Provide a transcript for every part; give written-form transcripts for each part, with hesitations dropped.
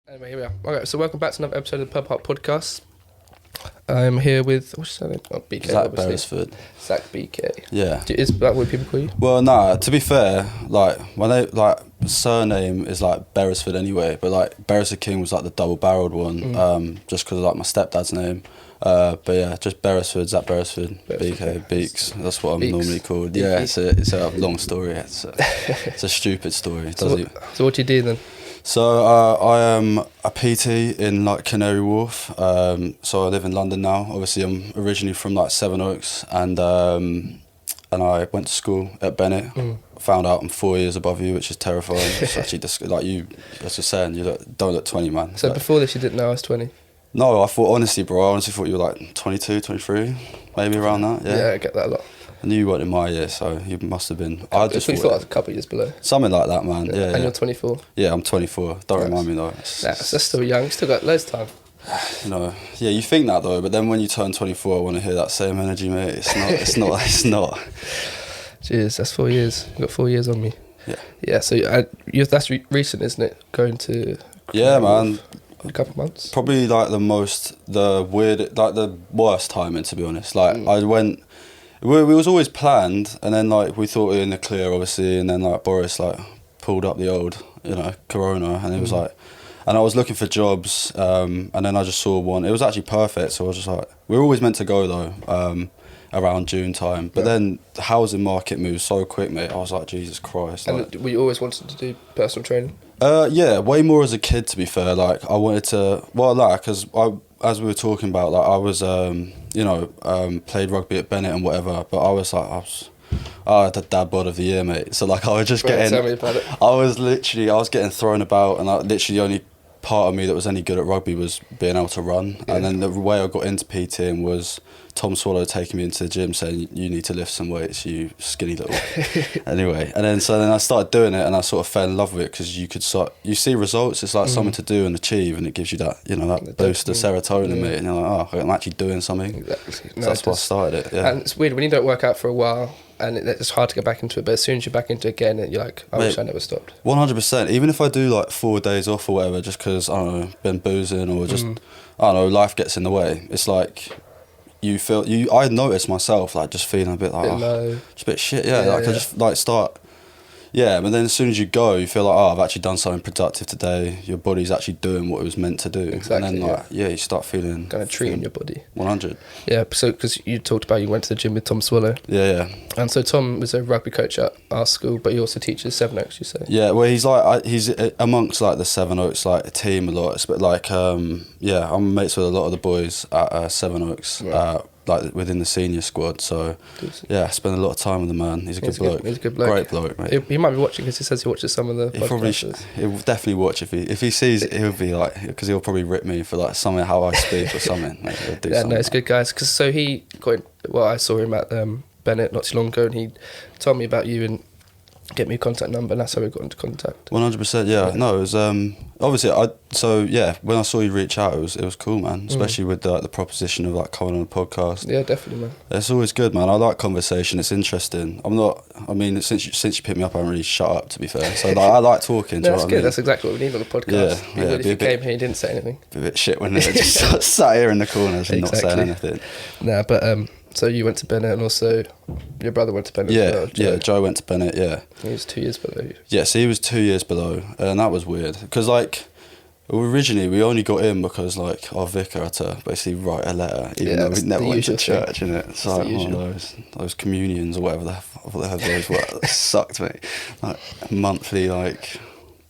Anyway, here we are. Alright, so welcome back to another episode of the Pub Hut Podcast. I'm here with, what's your name? Oh, BK, Zach obviously. Beresford. Zach BK. Yeah. Is that what people call you? Well, nah, to be fair, like, when they, like, surname is, like, Beresford anyway, but, like, Beresford-King was, like, the double-barrelled one, just because of, like, my stepdad's name. But, yeah, just Beresford, Zach Beresford, BK, Beaks. That's what I'm Beaks. normally called. Beakies. Yeah, it's a long story. It's a stupid story. So what do you do then? So I am a PT in like Canary Wharf. So I live in London now. Obviously, I'm originally from like Sevenoaks, and I went to school at Bennett. Found out I'm 4 years above you, which is terrifying. It's actually like you, as you're saying, don't look 20, man. So like, before this, you didn't know I was 20. No, I thought honestly, bro. I honestly thought you were like 22, 23, maybe around that. Yeah, I get that a lot. I knew you weren't in my year, so you must have been. I just thought I was a couple of years below. Something like that, man. Yeah. And you're 24. Yeah, I'm 24. Don't remind me though. That's still young. You still got loads of time. You know, yeah, you think that though, but then when you turn 24, I want to hear that same energy, mate. It's not. Jeez, that's 4 years. You've got 4 years on me. Yeah. Yeah, so that's recent, isn't it? Going to... Yeah, man. A couple of months. Probably like the worst timing, to be honest. Like I went, we was always planned, and then like we thought we were in the clear, obviously, and then like Boris like pulled up the old, Corona, and it was like, and I was looking for jobs, and then I just saw one. It was actually perfect, so I was just like, we were always meant to go though, around June time, but then the housing market moved so quick, mate. I was like, Jesus Christ. And we always wanted to do personal training? Yeah, way more as a kid, to be fair. Like, I wanted to, because as we were talking about, like, I was, played rugby at Bennett and whatever, but I was had the dad bod of the year, mate. So, like, I was just Tell me about it. I was getting thrown about, and like, literally the only part of me that was any good at rugby was being able to run. Yeah. And then the way I got into PTing was Tom Swallow taking me into the gym saying, you need to lift some weights, you skinny little. Anyway, and then I started doing it, and I sort of fell in love with it, because you see results. It's like something to do and achieve, and it gives you that, that boost of serotonin, mate, and you're like, oh, I'm actually doing something. Exactly. So that's why I started it. Yeah. And it's weird when you don't work out for a while, and it's hard to get back into it, but as soon as you're back into it again, you're like, I wish I never stopped. 100%. Even if I do like 4 days off or whatever, just because, I don't know, been boozing or just, I don't know, life gets in the way, it's like, I notice myself like just feeling a bit like, just a bit shit, I just like start, but then as soon as you go, you feel like, I've actually done something productive today. Your body's actually doing what it was meant to do. Exactly. And then you start feeling kind of treating your body. 100. Yeah, so because you talked about you went to the gym with Tom Swallow. Yeah. And so Tom was a rugby coach at our school, but he also teaches Sevenoaks, you say? Yeah, well, he's amongst like the Sevenoaks like team a lot, but like I'm mates with a lot of the boys at Sevenoaks. Right. Like within the senior squad, so I spend a lot of time with the man. He's a good bloke. He's a good bloke. Great bloke, mate. He might be watching, because he says he watches some of the podcasts. He'll definitely watch if he sees it. He'll be like, because he'll probably rip me for like something how I speak or something. Maybe he'll do something. No, it's good, guys. Because so he I saw him at Bennett not too long ago, and he told me about you and get me a contact number, and that's how we got into contact. 100%, yeah. No, it was obviously when I saw you reach out, it was cool, man. Especially with the proposition of like coming on a podcast. Yeah, definitely, man. It's always good, man. I like conversation. It's interesting. Since you picked me up, I haven't really shut up, to be fair. So like, I like talking. That's good. That's exactly what we need on the podcast. Yeah, if you came here, you didn't say anything. Be a bit shit when they just sat here in the corners and not saying anything. Nah, but so you went to Bennett, and also your brother went to Bennett as well, Joe. Yeah, Joe went to Bennett, yeah. He was 2 years below you. Yeah, so he was 2 years below, and that was weird. Because, like, originally we only got in because, like, our vicar had to basically write a letter, even though we never went to church, innit? It's like one of those communions or whatever the hell those were. That sucked me. Like, monthly, like,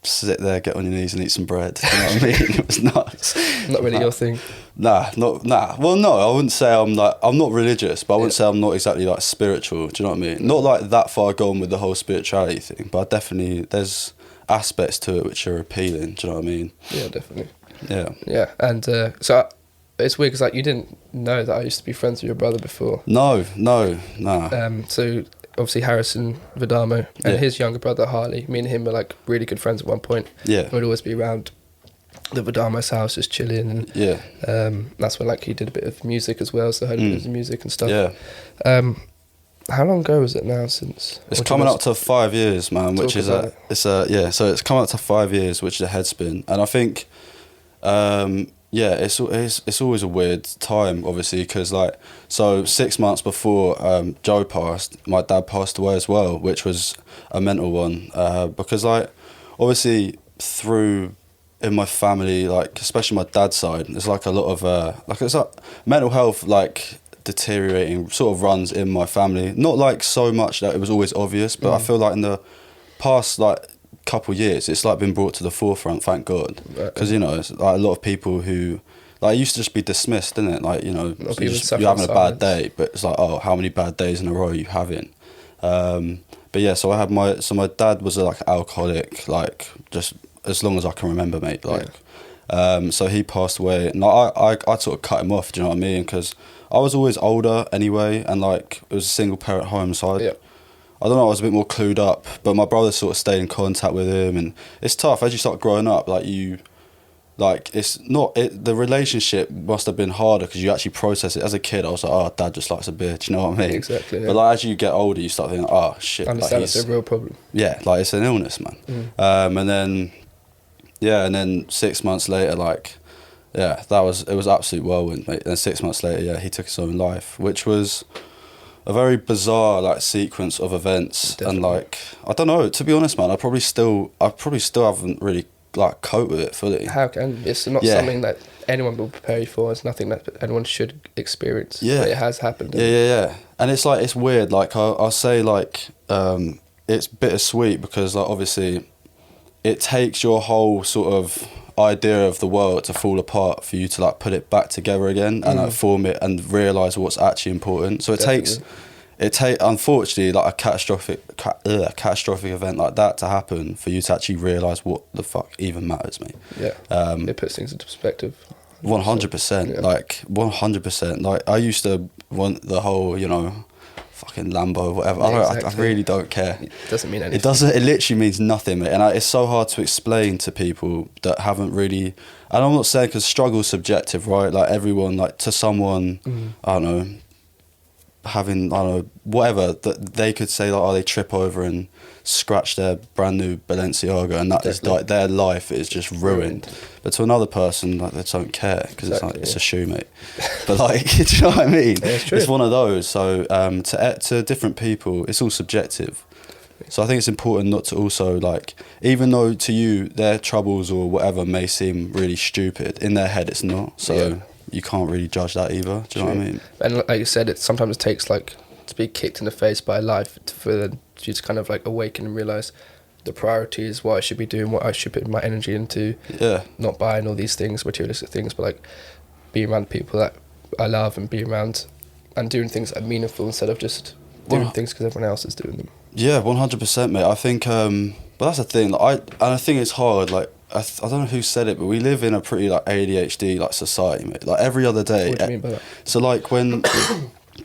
sit there, get on your knees and eat some bread. You know what I mean? It was nuts. Not really your thing. Nah. Well, no, I wouldn't say I'm not religious, but I wouldn't say I'm not exactly like spiritual. Do you know what I mean? Not like that far gone with the whole spirituality thing, but there's aspects to it which are appealing. Do you know what I mean? Yeah, definitely. Yeah. Yeah, and so it's weird because like you didn't know that I used to be friends with your brother before. No. So obviously Harrison Vidamo and his younger brother Harley, me and him were like really good friends at one point. Yeah. We'd always be around the Vidamo's house just chilling, and that's when like he did a bit of music as well, so I heard a bit of music and stuff. Yeah. How long ago was it now since? It's coming up to 5 years, man, which is so it's coming up to 5 years, which is a head spin. And I think Yeah, it's always a weird time, obviously, because like, so 6 months before Joe passed, my dad passed away as well, which was a mental one. Because like, obviously through in my family, like especially my dad's side, there's like a lot of like it's like mental health like deteriorating sort of runs in my family. Not like so much that it was always obvious, but I feel like in the past like couple years it's like been brought to the forefront, thank God, because you know it's like a lot of people who like it used to just be dismissed, didn't it? Like, you know, you're having a bad day, but it's like, oh, how many bad days in a row are you having? But yeah, so my dad was like alcoholic, like just as long as I can remember, mate, like so he passed away, and I sort of cut him off, do you know what I mean? Because I was always older anyway, and like it was a single parent home, so I don't know, I was a bit more clued up, but my brother sort of stayed in contact with him, and it's tough as you start growing up. Like it's not the relationship must have been harder because you actually process it. As a kid, I was like, oh, dad just likes a beer. Do you know what I mean? Exactly. Yeah. But like as you get older, you start thinking, oh shit, Understand like, it's a real problem. Yeah, like it's an illness, man. And then 6 months later, like, yeah, it was absolute whirlwind, mate. And 6 months later, yeah, he took his own life, which was a very bizarre like sequence of events. Definitely. And like, I don't know, to be honest, man, I probably still haven't really like cope with it fully. How can it's not something that anyone will prepare you for. It's nothing that anyone should experience. Yeah, but it has happened. Yeah. And it's like, it's weird. Like I'll say like it's bittersweet because like obviously it takes your whole sort of idea of the world to fall apart for you to like put it back together again and like form it and realize what's actually important. So it takes unfortunately like a catastrophic event like that to happen for you to actually realize what the fuck even matters, mate. It puts things into perspective. 100%. Like 100%. Like I used to want the whole, you know, fucking Lambo, whatever. I really don't care. It doesn't mean anything. It doesn't. It literally means nothing, mate. And it's so hard to explain to people that haven't really. And I'm not saying because struggle's subjective, right? Like everyone, like to someone, I don't know, having, I don't know, whatever, that they could say like, oh, they trip over and scratch their brand new Balenciaga, and that is like their life is just ruined. But to another person, like they don't care because it's like it's a shoe, mate. But like, do you know what I mean? Yeah, it's one of those. So to different people, it's all subjective. So I think it's important not to also like, even though to you their troubles or whatever may seem really stupid, in their head it's not. So you can't really judge that either. Do you know what I mean? And like you said, sometimes it takes like to be kicked in the face by life for you to kind of like awaken and realise the priorities, what I should be doing, what I should put my energy into. Yeah. Not buying all these things, materialistic things, but like being around people that I love and being around and doing things that are meaningful instead of just doing things because everyone else is doing them. Yeah, 100%, mate. I think, but that's the thing. Like, I think it's hard. Like, I don't know who said it, but we live in a pretty like ADHD like society, mate. Like every other day. What do you mean by that? So like when,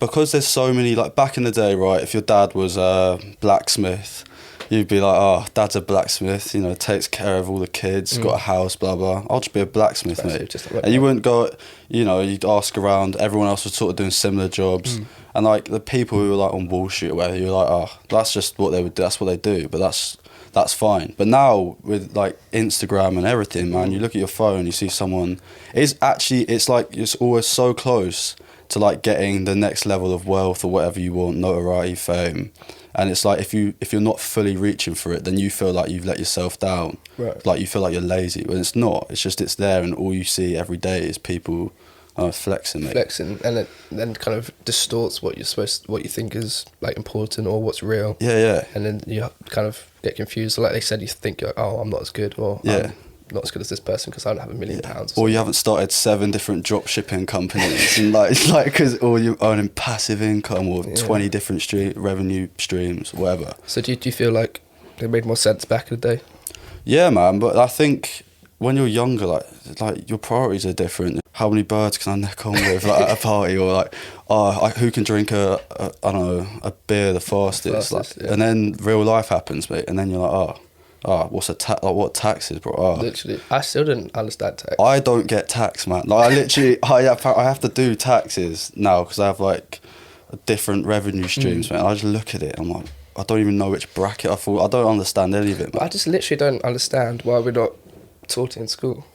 because there's so many, like back in the day, right? If your dad was a blacksmith, you'd be like, oh, dad's a blacksmith, you know, takes care of all the kids, got a house, blah blah. I'll just be a blacksmith, mate. And you wouldn't go, you know, you'd ask around. Everyone else was sort of doing similar jobs. And like the people who were like on Wall Street or whatever, you're like, oh, that's just what they would do. That's what they do. But that's fine. But now with like Instagram and everything, man, you look at your phone, you see someone. It's like it's always so close to like getting the next level of wealth or whatever you want, notoriety, fame. And it's like if you're not fully reaching for it, then you feel like you've let yourself down. Right. Like you feel like you're lazy, but it's not. It's just it's there, and all you see every day is people flexing, mate. Flexing, and it then kind of distorts what you think is like important or what's real. Yeah. And then you kind of get confused. Like they said, you think, like, oh, I'm not as good, or I'm not as good as this person because I don't have £1 million. Or you haven't started 7 different drop shipping companies, and it's like because or you're earning passive income or 20 different revenue streams, whatever. So do you feel like it made more sense back in the day? Yeah, man. But I think when you're younger, like your priorities are different. How many birds can I neck on with like, at a party, or like, who can drink a beer the fastest? And then real life happens, mate, and then you're like, what's what taxes, bro? Literally, I still didn't understand tax. I don't get tax, man. Like I literally, I have to do taxes now because I have like different revenue streams, man. I just look at it, I'm like, I don't even know which bracket I don't understand any of it, man. I just literally don't understand why we're not taught it in school.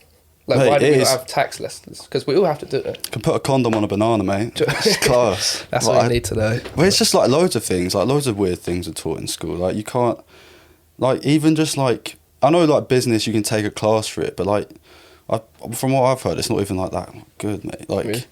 Like, mate, why do we not have tax lessons? Because we all have to do it. You can put a condom on a banana, mate. It's class. That's what you need to know. Well, it's just like loads of things, like loads of weird things are taught in school. Like you can't, like even just like, I know like business, you can take a class for it, but like, from what I've heard, it's not even like that good, mate. Like, really?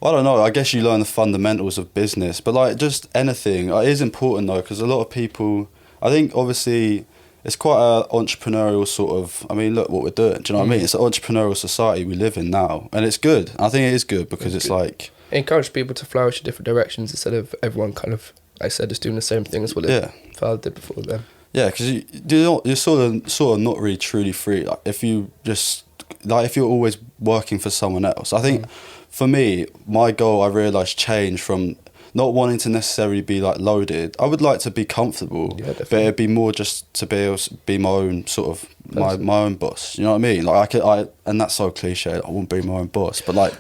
I don't know. I guess you learn the fundamentals of business, but like just anything, it is important though, because a lot of people, I think obviously it's quite a entrepreneurial sort of, I mean, look what we're doing. Do you know what I mean? It's an entrepreneurial society we live in now, and it's good. I think it is good because it's like, it encourages people to flourish in different directions instead of everyone kind of, like I said, just doing the same thing as what their father did before them. Yeah, because you're sort of not really truly free. Like if you just, like if you're always working for someone else. I think for me, my goal, I realised, changed from not wanting to necessarily be like loaded. I would like to be comfortable, but it'd be more just to be able to be my own sort of my own boss. You know what I mean? Like and that's so cliche. I wouldn't be my own boss, but like,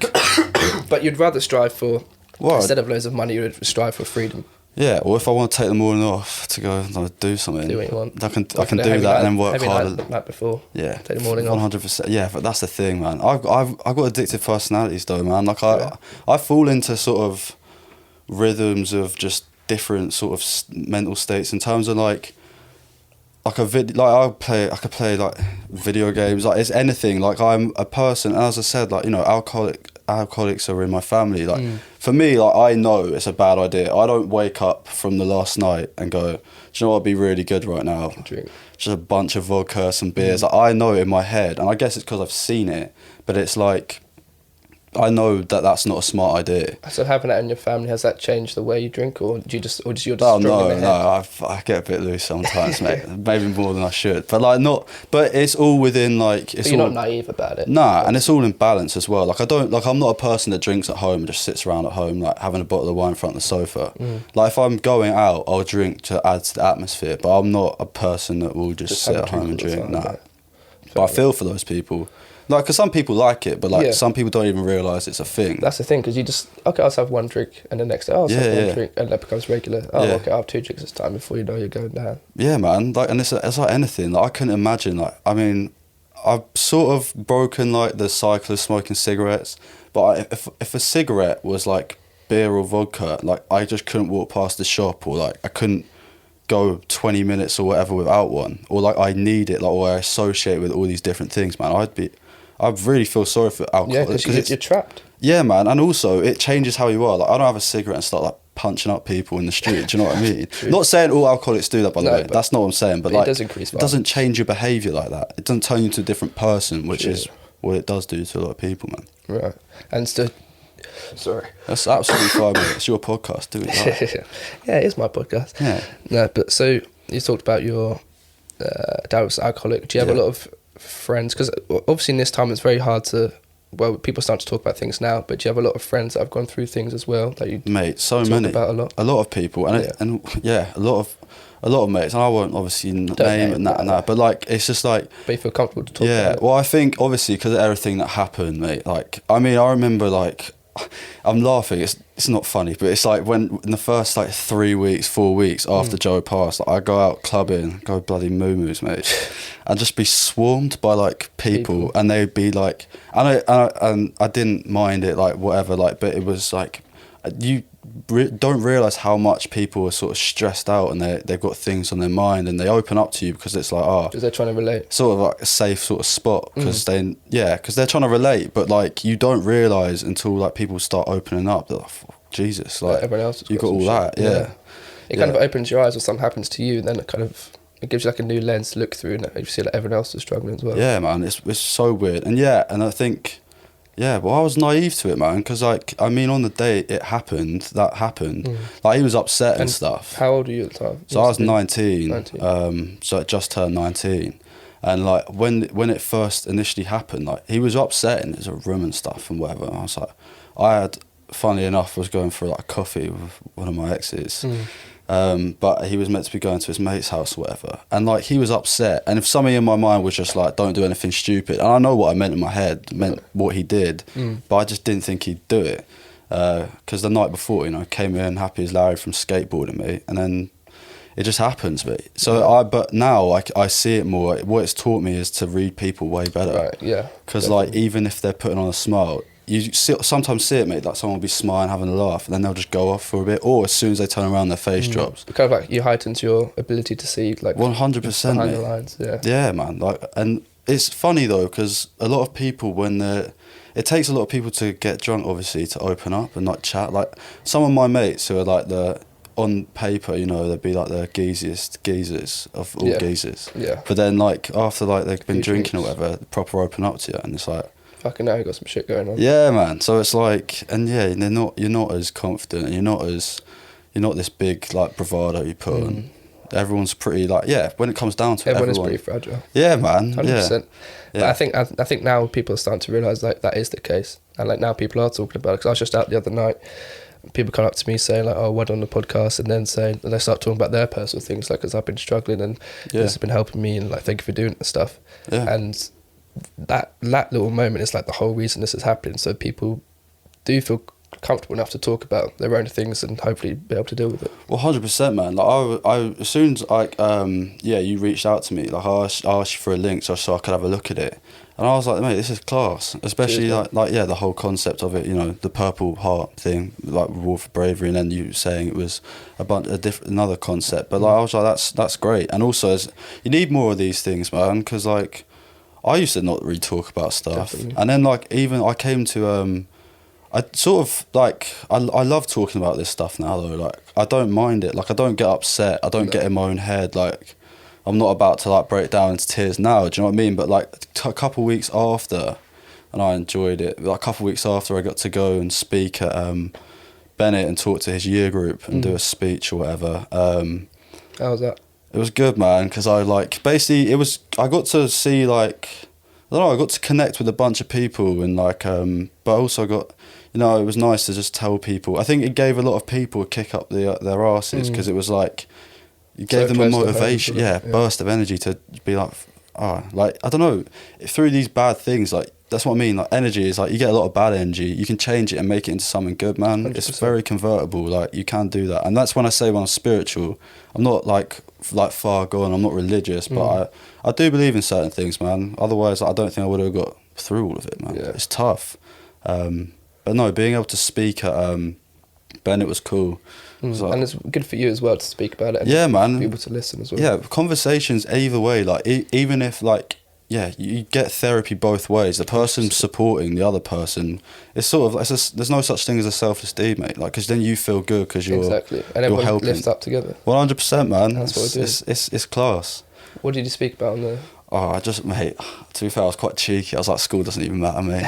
but you'd rather strive for instead of loads of money, you would strive for freedom. Yeah, or if I want to take the morning off to go and do something, do what you want. I can do that and then work harder. Night before. Yeah, take the morning off. 100%. Yeah, but that's the thing, man. I've got addictive personalities though, man. Like I fall into sort of rhythms of just different sort of mental states in terms of like I could play like video games, like it's anything. Like I'm a person, and as I said, like, you know, alcoholics are in my family. Like for me, like I know it's a bad idea. I don't wake up from the last night and go, do you know what would be really good right now? Drink. Just a bunch of vodka, some beers. Like, I know it in my head, and I guess it's because I've seen it, but it's like I know that that's not a smart idea. So having that in your family, has that changed the way you drink, or you're just strong in the head? I get a bit loose sometimes, mate. Maybe more than I should, but like not. But it's all within like. It's but you're all, not naive about it. Nah, and it's all in balance as well. Like I'm not a person that drinks at home and just sits around at home like having a bottle of wine in front of the sofa. Like if I'm going out, I'll drink to add to the atmosphere. But I'm not a person that will just sit at home and drink. Nah, but I feel for those people. Like, because some people like it, but like some people don't even realise it's a thing. That's the thing, because you just, okay, I'll just have one drink, and the next day I'll just have one drink, and that becomes regular. Okay, I'll have 2 drinks this time before you know you're going down. Yeah, man. Like, and it's like anything. Like, I couldn't imagine. Like, I mean, I've sort of broken like the cycle of smoking cigarettes, but if a cigarette was like beer or vodka, like I just couldn't walk past the shop, or like I couldn't go 20 minutes or whatever without one, or like I need it, like, or I associate with all these different things, man. I really feel sorry for alcohol. Yeah, because you're trapped. Yeah, man, and also it changes how you are. Like I don't have a cigarette and start like punching up people in the street. Do you know what I mean? Not saying all alcoholics do that, by the way. That's not what I'm saying. But like, it doesn't change your behaviour like that. It doesn't turn you into a different person, which is what it does do to a lot of people, man. Right. And sorry. That's absolutely fine, mate. It's your podcast. Do it. Right. Yeah, it is my podcast. Yeah. No, but so you talked about your dad was alcoholic. Do you have a lot of friends? Because obviously in this time it's very hard to, well, people start to talk about things now, but do you have a lot of friends that have gone through things as well that you talk about a lot of people, and a lot of mates, and I won't obviously name and that, but like it's just like, but you feel comfortable to talk about it. Well, I think obviously because of everything that happened, mate, like I mean I remember, like, I'm laughing, it's not funny, but it's like when in the first like 3 weeks, 4 weeks after Joe passed, like, I go out clubbing, go bloody moo-moos, mate, and just be swarmed by like people. And they'd be like, and I didn't mind it, like whatever, like, but it was like you don't realise how much people are sort of stressed out, and they've got things on their mind, and they open up to you because it's like, because they're trying to relate, sort of like a safe sort of spot, because because they're trying to relate, but like you don't realise until like people start opening up that, like, Jesus, like everyone else you got all that. It kind of opens your eyes when something happens to you, and then it gives you like a new lens to look through, and you see like everyone else is struggling as well. Yeah, man, it's so weird. And and I think well, I was naive to it, man, because like, I mean, on the day it happened, like he was upset and stuff. How old were you at the time? So I was 19. So I just turned 19, and like when it first initially happened, like he was upset in his room and stuff and whatever, and I was like, funnily enough, was going for like coffee with one of my exes. But he was meant to be going to his mate's house or whatever, and like he was upset, and if something in my mind was just like, don't do anything stupid, and I know what I meant in my head, meant what he did, but I just didn't think he'd do it, because the night before, you know, came in happy as Larry from skateboarding me, and then it just happens, mate. So but now I see it more. What it's taught me is to read people way better. Right, yeah. Because like, even if they're putting on a smile, sometimes see it, mate, like someone will be smiling, having a laugh, and then they'll just go off for a bit, or as soon as they turn around, their face drops. Kind of like you heightens your ability to see, like, 100%, behind mate. the lines, yeah. Yeah, man. Like, and it's funny though, because a lot of people, it takes a lot of people to get drunk, obviously, to open up and like chat. Like, some of my mates who are like on paper, you know, they'd be like the geezers of all geezers. Yeah. But then like, after like they've been Huge drinking or geeks. whatever, they proper open up to you, and it's like, fucking now you got some shit going on. yeah, man. So it's like, and yeah, you're not as confident, and you're not this big like bravado you put on. Everyone's pretty like, yeah, when it comes down to everyone it, is pretty fragile. Yeah, man. 100%. Yeah. But I think now people are starting to realise like that is the case, and like now people are talking about it. Because I was just out the other night, people come up to me saying like, "Oh, what on the podcast?" and then they start talking about their personal things, like, because I've been struggling and this has been helping me, and like, thank you for doing it and stuff. Yeah. And that little moment is like the whole reason this is happening. So people do feel comfortable enough to talk about their own things and hopefully be able to deal with it. Well, 100%, man. Like, I as soon as like you reached out to me, like I asked you for a link so I could have a look at it, and I was like, mate, this is class. Especially the whole concept of it, you know, the Purple Heart thing, like reward for bravery, and then you saying it was another concept. But like, I was like, that's great. And also, you need more of these things, man, because like, I used to not really talk about stuff. Definitely. And then like, even I came to I sort of like, I love talking about this stuff now though. Like, I don't mind it. Like, I don't get upset. I don't get in my own head. Like, I'm not about to like break down into tears now. Do you know what I mean? But like a couple of weeks after, and I enjoyed it. Like a couple of weeks after, I got to go and speak at Bennett and talk to his year group and do a speech or whatever. How was that? It was good, man, because I like, basically I got to see like, I don't know, I got to connect with a bunch of people, and like, but also got, you know, it was nice to just tell people. I think it gave a lot of people a kick up their asses, because it was like, it gave them a motivation, burst of energy to be like, like, I don't know, through these bad things, like, that's what I mean, like, energy is like, you get a lot of bad energy, you can change it and make it into something good, man. 100%. It's very convertible, like, you can do that. And that's when I say, when I'm spiritual, I'm not like far gone, I'm not religious, but I do believe in certain things, man. Otherwise, I don't think I would have got through all of it, man. It's tough. But no, being able to speak at Bennett was cool. Like, and it's good for you as well to speak about it. And yeah, man. People to listen as well. Yeah, conversations either way. Like, even if like, yeah, you get therapy both ways. The person supporting the other person, it's sort of, there's no such thing as a selfless deed, mate. Like, because then you feel good because you're exactly, and everyone helping. lifts up together. 100%, man. That's what it is. It's class. What did you speak about on the? Oh, mate, to be fair, I was quite cheeky. I was like, school doesn't even matter, mate.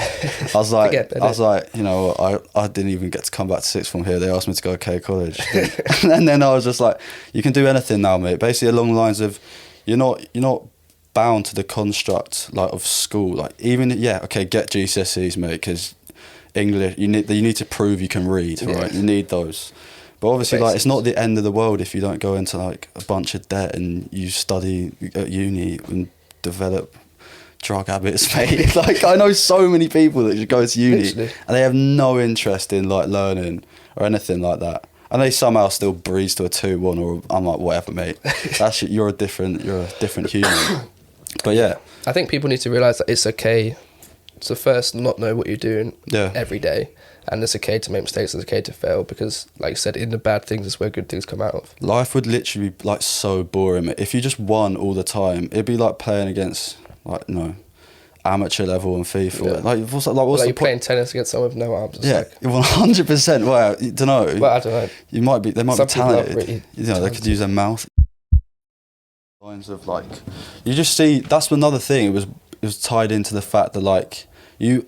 I was like, you know, I didn't even get to come back to sixth form here. They asked me to go to K College. And then I was just like, you can do anything now, mate. Basically along the lines of, you're not bound to the construct like of school. Like, even, get GCSEs, mate, because English, you need to prove you can read, right? You need those. But obviously, like, it's not the end of the world if you don't go into like a bunch of debt and you study at uni and develop drug habits, mate. Like, I know so many people that just go to uni and they have no interest in like learning or anything like that, and they somehow still breeze to a 2-1, or I'm like, whatever, mate. You're a different human. But yeah, I think people need to realise that it's okay to first not know what you're doing every day. And it's okay to make mistakes, it's okay to fail, because, like you said, in the bad things is where good things come out of. Life would literally be, like, so boring. If you just won all the time, it'd be like playing against, like, amateur level on FIFA. Yeah. What's you're playing tennis against someone with no arms. 100%. Well, I don't know. Well, I don't know. They might be talented. Really they could use their mouth. Lines of, like, you just see, that's another thing. It was tied into the fact that, like,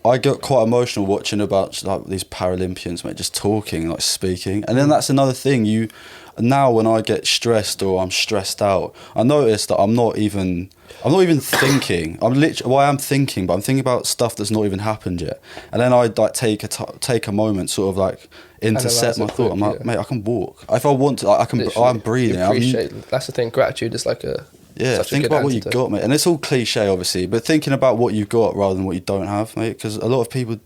I got quite emotional watching about like these Paralympians, mate, just talking, like speaking. And then that's another thing. Now when I get stressed or I'm stressed out, I notice that I'm not even thinking. I am thinking, but I'm thinking about stuff that's not even happened yet. And then I like take a moment, sort of like intercept my thought. I'm like, mate, I can walk. If I want to, I can. Literally, I'm breathing. That's the thing. Gratitude is like a. Yeah, think about what you got, mate. And it's all cliche, obviously, but thinking about what you got rather than what you don't have, mate. Because a lot of people,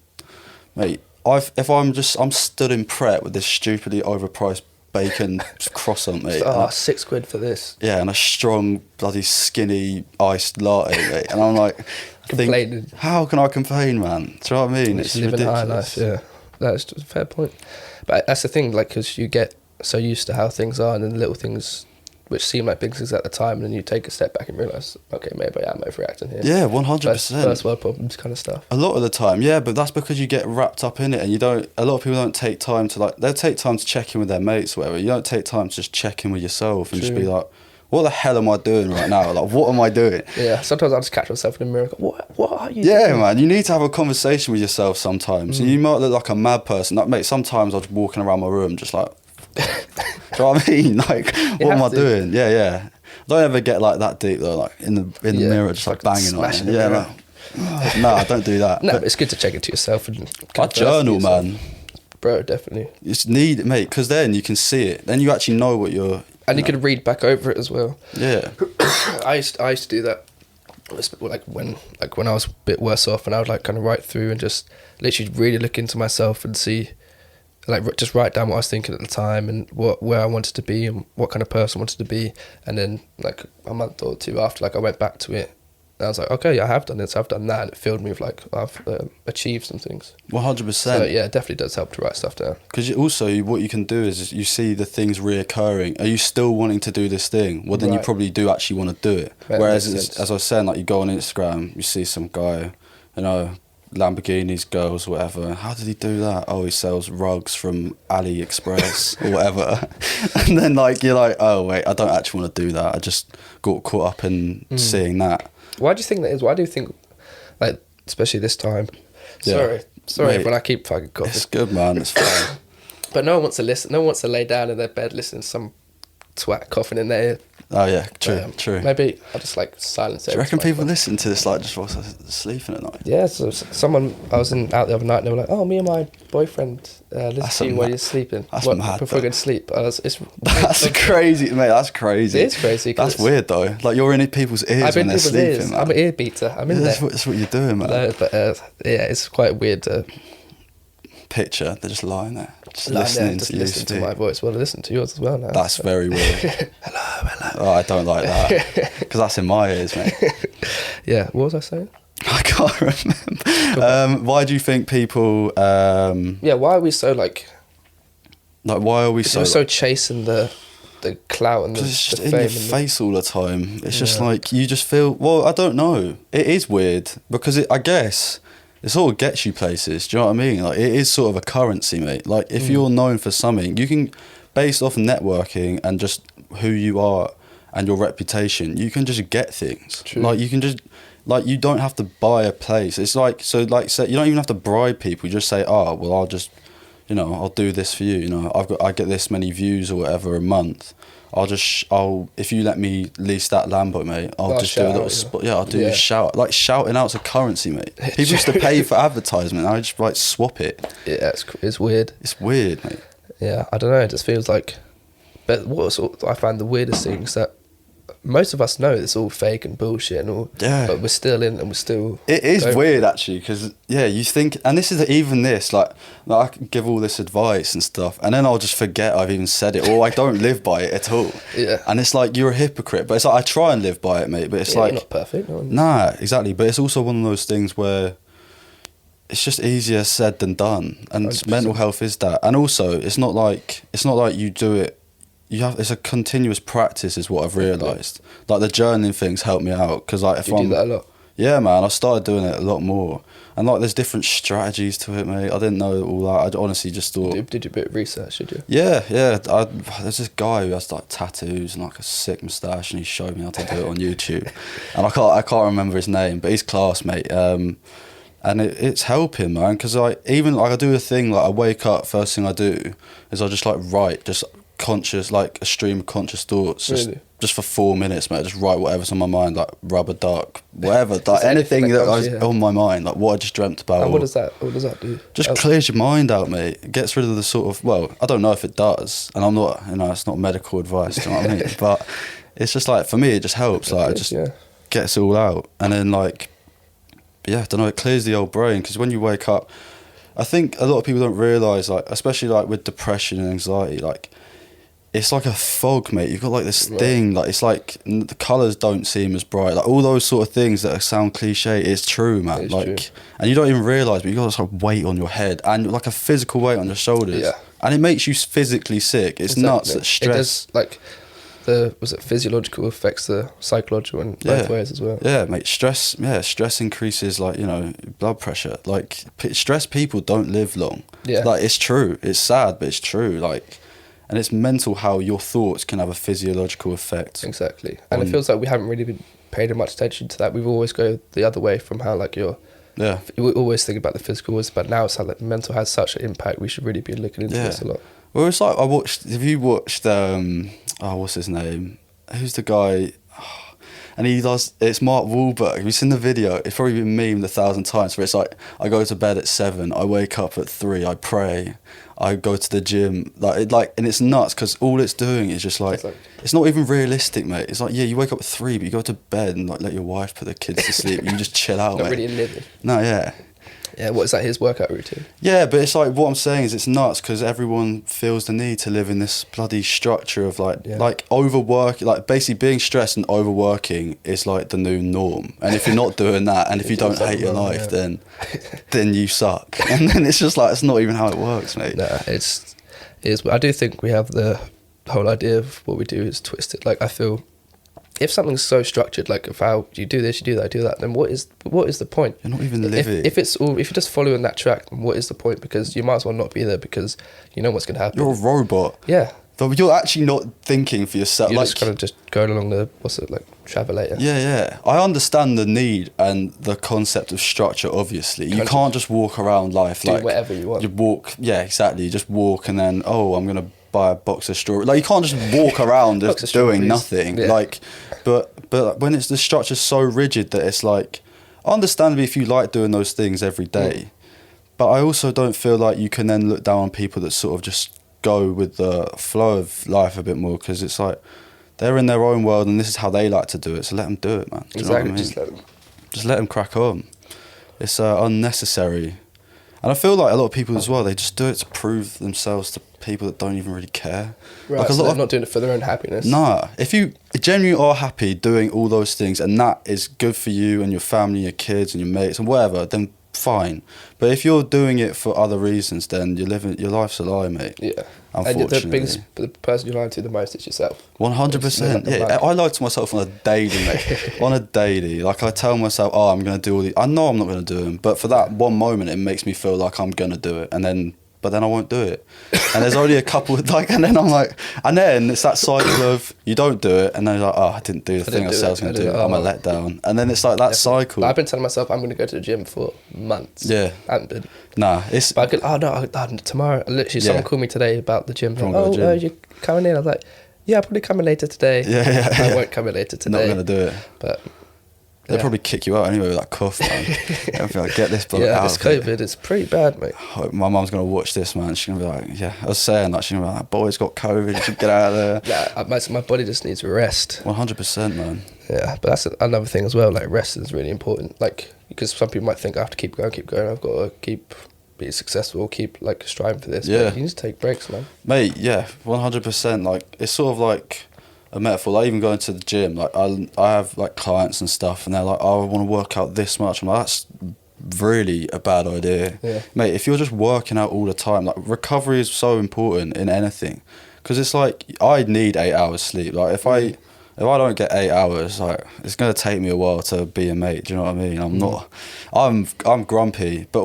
mate, I'm stood in Pret with this stupidly overpriced bacon croissant, mate. Oh, £6 for this. Yeah, and a strong, bloody skinny iced latte, mate. And I'm like, complaining. How can I complain, man? Do you know what I mean? It's living a high life, yeah. That's just a fair point. But that's the thing, like, because you get so used to how things are, and then the little things which seem like big things at the time, and then you take a step back and realise, okay, maybe I am overreacting here. Yeah, 100%. First world problems kind of stuff. A lot of the time, yeah, but that's because you get wrapped up in it, and a lot of people don't take time to, like, they'll take time to check in with their mates or whatever. You don't take time to just check in with yourself and just be like, what the hell am I doing right now? Like, what am I doing? Yeah, sometimes I just catch myself in the mirror and go, what are you doing? Yeah, man, you need to have a conversation with yourself sometimes. You might look like a mad person. Like, mate, sometimes I'm just walking around my room just like, do you know what I mean? Like, what am I doing? Yeah. Don't ever get like that deep though, like in the mirror, just like banging on it. Yeah, like, no, don't do that. No, but it's good to check it to yourself. And I journal, man. Bro, definitely. You just need it, mate, because then you can see it. Then you actually know what you're... And you can read back over it as well. Yeah. I used to do that. Like when I was a bit worse off, and I would like kind of write through and just literally really look into myself and see, like, just write down what I was thinking at the time and where I wanted to be and what kind of person I wanted to be. And then like a month or two after, like I went back to it. And I was like, okay, I have done this, I've done that, and it filled me with like, I've achieved some things. 100%. So yeah, it definitely does help to write stuff down. Because also, what you can do is you see the things reoccurring. Are you still wanting to do this thing? Well, then you probably do actually want to do it. Yeah, whereas, as I was saying, like you go on Instagram, you see some guy, you know, Lamborghinis, girls, whatever. How did he do that? Oh, he sells rugs from AliExpress or whatever. And then like you're like, oh wait, I don't actually want to do that. I just got caught up in seeing that. Why do you think that is? Why do you think, like, especially this time? Sorry, mate, when I keep fucking coughing. It's good, man. It's fine. But no one wants to listen. No one wants to lay down in their bed listening to some twat coughing in their ear. Oh yeah, true. Maybe I'll just like silence it. Do you reckon people listen to this like just whilst they're sleeping at night? Yeah, so someone, I was out the other night and they were like, oh, me and my boyfriend listen to you while you're sleeping. That's mad. Before going to sleep. That's crazy, mate. That's crazy. It is crazy. That's weird though. Like you're in people's ears when they're sleeping, man. I'm an ear beater. I'm in there. That's what you're doing, man. No, but yeah, it's quite weird to picture. They're just lying there, just listening to my voice. Well, I listen to yours as well now. That's very weird. Hello. Oh, I don't like that because that's in my ears, mate. Yeah. What was I saying? I can't remember. Why do you think people? Yeah. Why are we so like? Like, why are we so chasing the clout and the it's just the in fame your face all the time. It's just like you just feel. Well, I don't know. It is weird because I guess. It sort of gets you places, do you know what I mean? Like, it is sort of a currency, mate. Like, if you're known for something, you can, based off networking and just who you are and your reputation, you can just get things. True. Like, you can just, like, you don't have to buy a place. It's like, so, like, say, you don't even have to bribe people. You just say, oh, well, I'll just, you know, I'll do this for you. You know, I get this many views or whatever a month. If you let me lease that Lambo, mate, I'll just do a little spot. Yeah, I'll do a shout. Like, shouting out's a currency, mate. People used to pay for advertisement. I just like swap it. Yeah, it's weird. It's weird, mate. Yeah, I don't know. It just feels like. But what I find the weirdest thing is that most of us know it's all fake and bullshit and all. Yeah. But we're still in and we're still. It is weird actually, because you think, and this is even this like I can give all this advice and stuff, and then I'll just forget I've even said it, or I don't live by it at all. Yeah. And it's like you're a hypocrite, but it's like I try and live by it, mate. But it's like you're not perfect. No. Nah, exactly. But it's also one of those things where it's just easier said than done, and 100%. Mental health is that, and also it's not like you do it. It's a continuous practice, is what I've realised. Like the journaling things help me out because like if you do that a lot. Yeah, man, I started doing it a lot more, and like there's different strategies to it, mate. I didn't know all that. I honestly just thought. Did you a bit of research? Did you? Yeah. There's this guy who has like tattoos and like a sick moustache, and he showed me how to do it on YouTube, and I can't remember his name, but he's class, mate. And it's helping, man, because like even like I do a thing like I wake up, first thing I do is I just like write just conscious, like a stream of conscious thoughts, just for 4 minutes, mate. Just write whatever's on my mind, like rubber duck, whatever, like anything that was on my mind, like what I just dreamt about. And what does that do? Just clears your mind out, mate. It gets rid of the sort of, well, I don't know if it does, and I'm not, you know, it's not medical advice, do you know what I mean? But it's just like, for me, it just helps, like, it just gets it all out, and then like, yeah, I don't know, it clears the old brain, because when you wake up, I think a lot of people don't realise, like, especially like with depression and anxiety, like, it's like a fog, mate. You've got like this thing, like it's like the colours don't seem as bright, like all those sort of things that sound cliche. It's true, man. It's like true. And you don't even realise, but you got this like weight on your head and like a physical weight on your shoulders, and it makes you physically sick. It's nuts that stress. It does, like was it physiological affects the psychological in both ways as well. Yeah, mate. Stress increases, like, you know, blood pressure. Like stressed people don't live long. Yeah, like it's true. It's sad, but it's true. Like, and it's mental how your thoughts can have a physiological effect. Exactly, and it feels like we haven't really been paid much attention to that. We've always go the other way from how like you always think about the physical, but now it's how like mental has such an impact. We should really be looking into this a lot. Well, it's like have you watched what's his name? Who's the guy? And it's Mark Wahlberg. Have you seen the video? It's probably been memed 1,000 times, where it's like, I go to bed at 7, I wake up at 3, I pray, I go to the gym, and it's nuts, because all it's doing is just like, it's not even realistic, mate. It's like, yeah, you wake up at 3, but you go to bed and like let your wife put the kids to sleep, and you just chill out, not mate. Really living. No, yeah. Yeah, what is that, his workout routine? Yeah, but it's like, what I'm saying is it's nuts, because everyone feels the need to live in this bloody structure of like overwork, like basically being stressed and overworking is like the new norm. And if you're not doing that, and if you don't hate your life, then you suck. And then it's just like, it's not even how it works, mate. Nah, it's I do think we have the whole idea of what we do is twisted. Like, I feel if something's so structured, like if how you do this, you do that, do that, then what is the point? You're not even living. If you're just following that track, what is the point? Because you might as well not be there, because you know what's going to happen. You're a robot. Yeah. But you're actually not thinking for yourself. You're just kind of just going along the, travelator. Yeah. I understand the need and the concept of structure, obviously. You can't just walk around life do whatever you want. You walk, yeah, exactly. You just walk and then, I'm going to buy a box of strawberries. Like, you can't just walk around just doing nothing. Yeah. Like, but when it's the structure's so rigid that it's like, understandably, if you like doing those things every day, but I also don't feel like you can then look down on people that sort of just go with the flow of life a bit more, because it's like they're in their own world and this is how they like to do it, so let them do it, man. Do exactly. You know what I mean? Just let them crack on. It's unnecessary. And I feel like a lot of people as well, they just do it to prove themselves to people that don't even really care. Right, like, so they're not doing it for their own happiness. Nah, if you genuinely are happy doing all those things and that is good for you and your family, your kids and your mates and whatever, then fine. But if you're doing it for other reasons, then your life's a lie, mate. Yeah. Unfortunately. And the person you lie to the most is yourself. 100%. Yeah, I lie to myself on a daily, mate. On a daily. Like, I tell myself, I'm going to do all these. I know I'm not going to do them, but for that one moment, it makes me feel like I'm going to do it. But then I won't do it. And there's only a couple, and then I'm like, and then it's that cycle of, you don't do it, and then you're like, I didn't do the thing I said I was going to do. I'm a letdown. And then it's like that cycle. I've been telling myself I'm going to go to the gym for months. Yeah. I haven't been. Nah, it's... But tomorrow, literally, someone called me today about the gym. Like, you're coming in? I was like, yeah, I'm probably coming later today. Yeah. I won't come in later today. Not going to do it. But... They'll probably kick you out anyway with that cough, man. I'll be like, get this bloke out. Yeah, it's COVID. It's pretty bad, mate. My mum's going to watch this, man. She's going to be like, I was saying that. She's going to be like, that boy's got COVID. You should get out of there. Yeah, my body just needs rest. 100%, man. Yeah, but that's another thing as well. Like, rest is really important. Like, because some people might think I have to keep going. I've got to keep being successful, keep, like, striving for this. Yeah. But you need to take breaks, man. Mate, yeah, 100%. Like, it's sort of like a metaphor. Like, even going to the gym, like I have like clients and stuff, and they're like, I want to work out this much. I'm like, that's really a bad idea. Yeah. Mate, if you're just working out all the time, like, recovery is so important in anything, because it's like, I need 8 hours sleep. Like, if I don't get 8 hours, like, it's gonna take me a while to be a mate. Do you know what I mean? I'm grumpy, but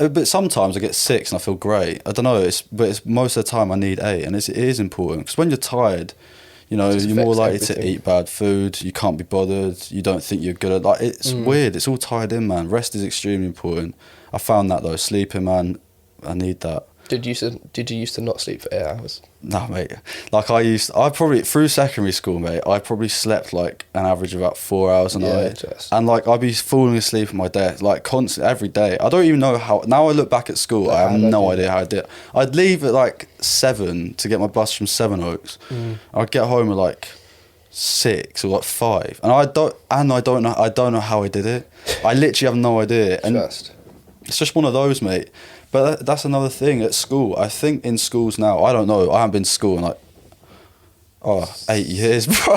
but sometimes I get 6 and I feel great. I don't know. It's most of the time I need 8, and it is important, because when you're tired, you know, you're more likely to eat bad food, you can't be bothered, you don't think you're good at, like, it's weird, it's all tied in, man. Rest is extremely important. I found that, though, sleeping, man, I need that. Did you used to not sleep for 8 hours? Nah, mate. Like, I probably, through secondary school, mate, I probably slept, like, an average of about 4 hours a night. And, like, I'd be falling asleep on my desk, like, constantly, every day. I don't even know how, now I look back at school, I have no idea how I did it. I'd leave at, like, 7 to get my bus from Sevenoaks. I'd get home at, like, 6 or, like, 5. And I don't know how I did it. I literally have no idea. And it's just one of those, mate. But that's another thing at school. I think in schools now, I don't know, I haven't been to school in like Oh, 8 years, bro.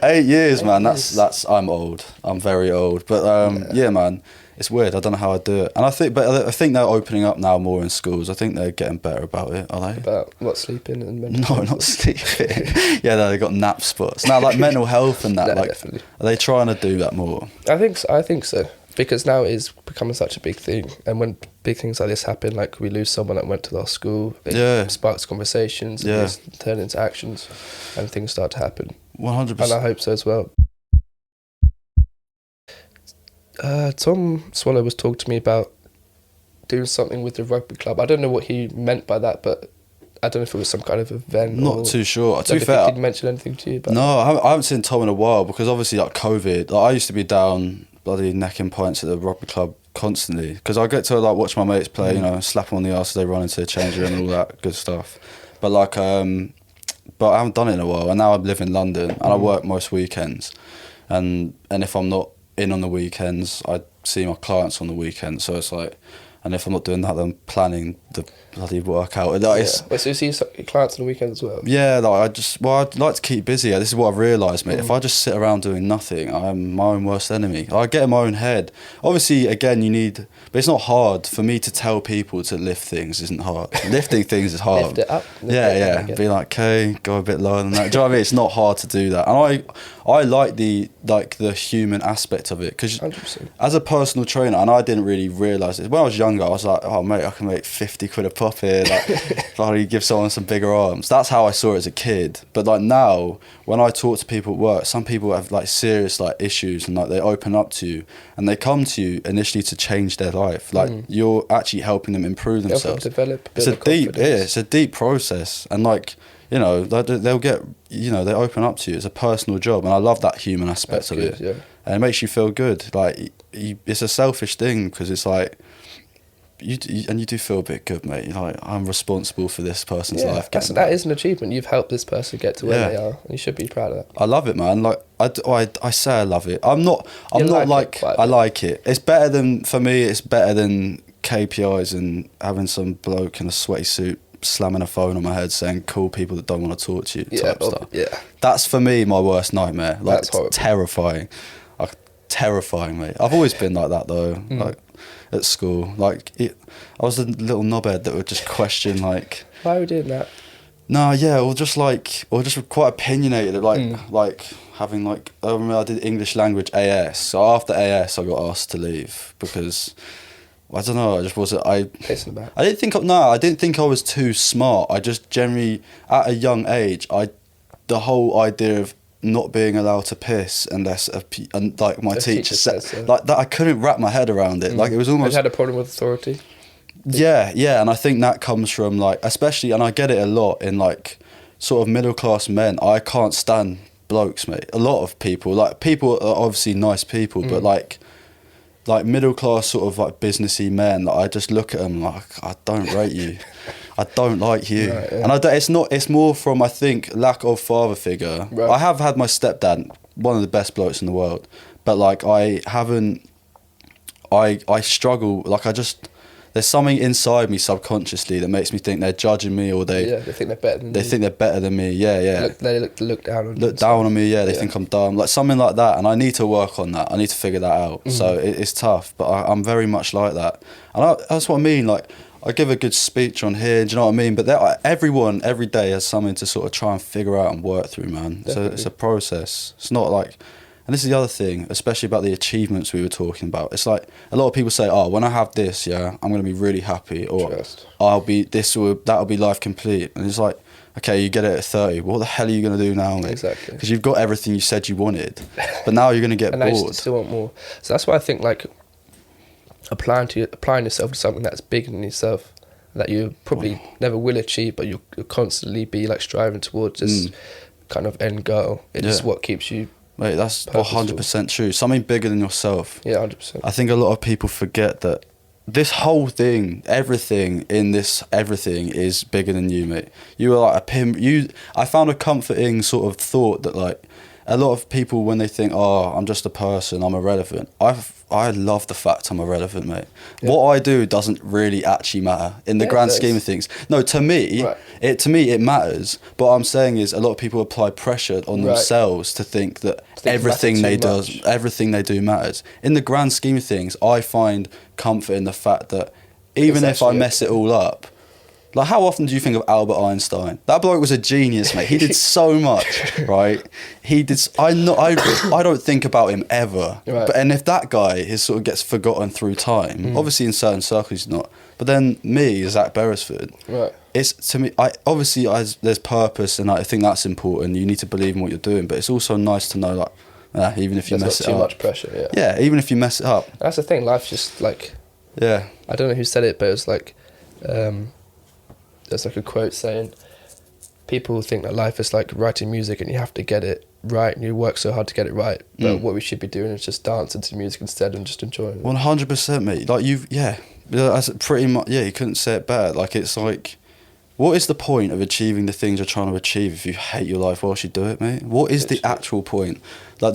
8 years, man. That's. I'm old. I'm very old. But yeah, man. It's weird. I don't know how I do it. And I think they're opening up now more in schools. I think they're getting better about it. Are they? About what, sleeping and mental No, health? not sleeping. Yeah, no, they got nap spots now. Like mental health and that. No, like, definitely. Are they trying to do that more? I think so. Because now it is becoming such a big thing, and when big things like this happen, like we lose someone that went to our school, it sparks conversations, and it's turn into actions, and things start to happen. 100%. And I hope so as well. Tom Swallow was talking to me about doing something with the rugby club. I don't know what he meant by that, but I don't know if it was some kind of event. Not too sure. To be fair, fair, did he mention anything to you about no, I haven't seen Tom in a while because obviously like COVID. Like I used to be down bloody necking pints at the rugby club constantly because I get to like watch my mates play, you know, slap them on the arse as they run into the change room and all that good stuff. But like, but I haven't done it in a while, and now I live in London and I work most weekends, and if I'm not in on the weekends, I see my clients on the weekends. So it's like, and if I'm not doing that, then I'm planning the bloody workout. Like, Wait, so you see clients on the weekend as well? Yeah, like I'd like to keep busy. This is what I've realised, mate. If I just sit around doing nothing, I'm my own worst enemy. I get in my own head. Obviously, again, but it's not hard for me to tell people to lift things. Isn't hard. Lifting things is hard. Lift it up. Yeah. Be like, okay, go a bit lower than that. Do you know what I mean? It's not hard to do that, and I like the human aspect of it because as a personal trainer, and I didn't really realise it when I was younger. I was like, oh mate, I can make 50 quid a pop here. Like, probably give someone some bigger arms. That's how I saw it as a kid. But like now, when I talk to people at work, some people have like serious like issues, and like they open up to you, and they come to you initially to change their life. Like you're actually helping them improve themselves. Develop. It's a deep process, and like, you know, they'll get, you know, they open up to you. It's a personal job, and I love that human aspect of it. Yeah. And it makes you feel good. Like it's a selfish thing because it's like. You do feel a bit good, mate. You're like, I'm responsible for this person's life. That is an achievement. You've helped this person get to where they are, and you should be proud of that. I love it, man. Like I say I love it. I'm not like I like it. It's better than, for me, it's better than KPIs and having some bloke in a sweaty suit slamming a phone on my head saying cool people that don't want to talk to you type stuff. Yeah. That's for me my worst nightmare. Like, that's horrible. Terrifying, mate. I've always been like that though. Like at school, like I was a little knobhead that would just question like. Why are we doing that? No, yeah, or just quite opinionated. Like having like I remember I did English language AS. So after AS, I got asked to leave because I don't know. I just wasn't. Pissing about. I didn't think I was too smart. I just generally at a young age, the whole idea of not being allowed to piss unless like my teacher said so. Like that, I couldn't wrap my head around it. Like it was almost. You had a problem with authority. Yeah, and I think that comes from like, especially, and I get it a lot in like sort of middle class men. I can't stand blokes, mate. A lot of people are obviously nice people, but like middle class sort of like businessy men, like, I just look at them like, I don't rate you. I don't like you. Right, yeah. And it's more from, I think, lack of father figure. Right. I have had my stepdad, one of the best blokes in the world, but like I struggle, like there's something inside me subconsciously that makes me think they're judging me, or they think they're better than they think they're better than me. Yeah. They look down on look down on me. Yeah, they think I'm dumb, like something like that. And I need to work on that. I need to figure that out. So it's tough, but I'm very much like that. And that's what I mean. Like I give a good speech on here. Do you know what I mean? But everyone every day has something to sort of try and figure out and work through, man. Definitely. So it's a process. It's not like. And this is the other thing, especially about the achievements we were talking about. It's like a lot of people say, "Oh, when I have this, I'm going to be really happy," or that'll be life complete. And it's like, okay, you get it at 30. What the hell are you going to do now, mate? Exactly. Because you've got everything you said you wanted, but now you're going to get bored. And you still want more. So that's why I think like applying yourself to something that's bigger than yourself, that you probably never will achieve, but you'll constantly be like striving towards this kind of end goal. It's what keeps you. Mate, that's 100% true. Something bigger than yourself. Yeah, 100%. I think a lot of people forget that this whole thing, everything is bigger than you, mate. You are like a pimp. I found a comforting sort of thought that like a lot of people, when they think, oh, I'm just a person, I'm irrelevant, I love the fact I'm irrelevant, mate. Yeah. What I do doesn't really actually matter in the grand scheme of things. No, to me, it matters. But what I'm saying is, a lot of people apply pressure on themselves to think that everything they do matters. In the grand scheme of things, I find comfort in the fact that even if I mess it all up, like, how often do you think of Albert Einstein? That bloke was a genius, mate. He did so much, right? He did. I don't think about him ever. Right. And if that guy sort of gets forgotten through time, obviously in certain circles he's not. But then me, Zach Beresford, it's, to me, there's purpose, and I think that's important. You need to believe in what you're doing, but it's also nice to know, like, even if you mess it up. There's not too much pressure. Yeah, even if you mess it up. That's the thing. Life's just like. Yeah. I don't know who said it, but it was like. There's like a quote saying, people think that life is like writing music and you have to get it right and you work so hard to get it right. But what we should be doing is just dancing to music instead and just enjoying it. 100%, mate. Like, that's pretty much, you couldn't say it better. Like, it's like, what is the point of achieving the things you're trying to achieve if you hate your life whilst you do it, mate? What is the actual point? Like,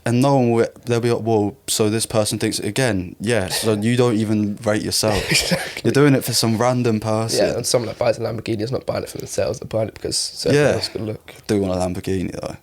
no one will, they'll be like, well, so this person thinks, again, so you don't even rate yourself. Exactly. You're doing it for some random person. Yeah, and someone that buys a Lamborghini is not buying it for themselves, they're buying it because someone else can look. I do want a Lamborghini, though.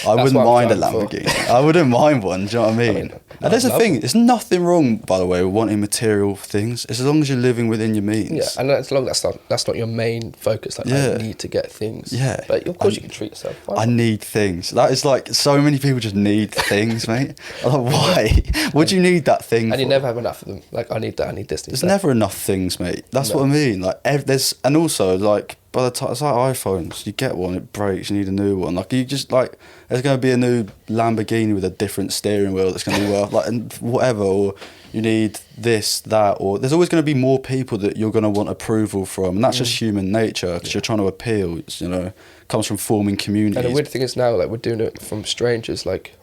I wouldn't mind a Lamborghini. I wouldn't mind one, do you know what I mean? And there's a thing, there's nothing wrong, by the way, with wanting material things, as long as you're living within your means. Yeah, and as long as that's not your main focus, like, I need to get things. Yeah. But of course you can treat yourself. I need things. That is like, so many people just need things, mate. I'm like, why? What do you need that thing And you never have enough of them. Like, I need that, I need this. There's never enough things, mate. That's what I mean. Like, and also, like, by the time, it's like iPhones, you get one, it breaks, you need a new one. Like, you just, like, there's going to be a new Lamborghini with a different steering wheel that's going to be like, and whatever, or you need this, that, or there's always going to be more people that you're going to want approval from, and that's just human nature, because you're trying to appeal, it comes from forming communities. And the weird thing is now, like, we're doing it from strangers, like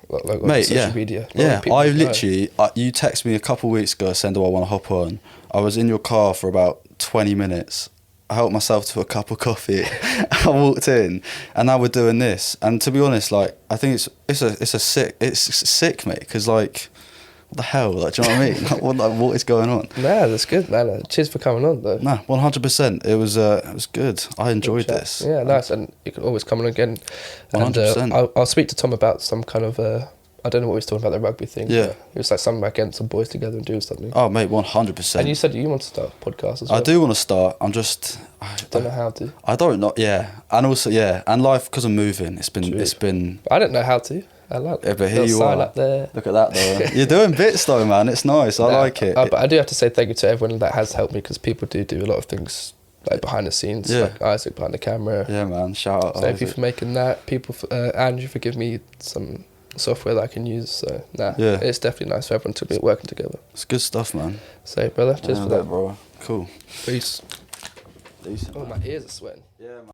mate, social media. Yeah, I literally, you texted me a couple of weeks ago saying, do I want to hop on? I was in your car for about 20 minutes. I helped myself to a cup of coffee. I walked in, and now we're doing this. And to be honest, like, I think it's sick, mate. Because, like, what the hell? Like, do you know what I mean? What is going on? Nah, that's good, man. Cheers for coming on, though. Nah, 100%. It was good. I enjoyed this. Yeah, nice. And you can always come on again. 100%. And I'll speak to Tom about some kind of. I don't know what he was talking about, the rugby thing. Yeah. It was like something about getting some boys together and doing something. Oh, mate, 100%. And you said you want to start a podcast as well. I do want to start. I don't know how to. I don't know, And also, and life, because I'm moving, it's been... I don't know how to. I like it. Yeah, but here you are. Up there. Look at that, though. You're doing bits, though, man. It's nice. I like it. But I do have to say thank you to everyone that has helped me, because people do a lot of things, like, behind the scenes. Yeah. Like Isaac behind the camera. Yeah, man. Shout out Thank you for making that. People, Andrew, for giving me some software that I can use. So, it's definitely nice for everyone to be working together. It's good stuff, man. So, brother, cheers for that. Bro. Cool. Peace. Decent. Oh, my ears are sweating. Yeah, man.